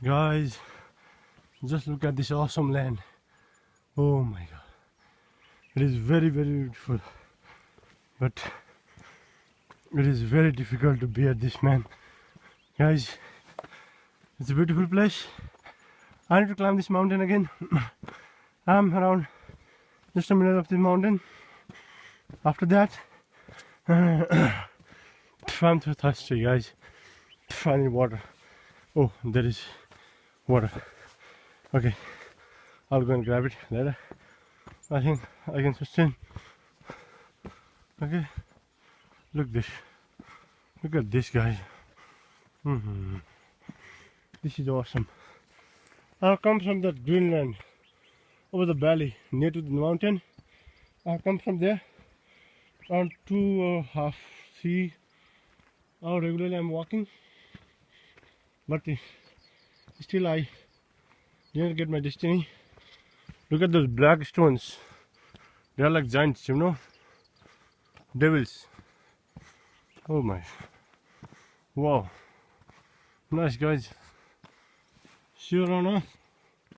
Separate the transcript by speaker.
Speaker 1: Guys, just look at this awesome land. Oh my god. It is very, very beautiful. But it is very difficult to bear this, man. Guys, it's a beautiful place. I need to climb this mountain again. I'm around just a minute of the mountain. After that, I'm too thirsty, guys. I need water. Oh, there is water. Okay, I'll go and grab it later. I think I can sustain. Okay, look this. Look at this, guys. This is awesome. I've come from the Greenland, over the valley, near to the mountain. I've come from there, around 2.5, 3 hours regularly I'm walking. But still I didn't get my destiny. Look at those black stones. They are like giants, you know. Devils. Oh my. Wow. Nice, guys. See you around, huh?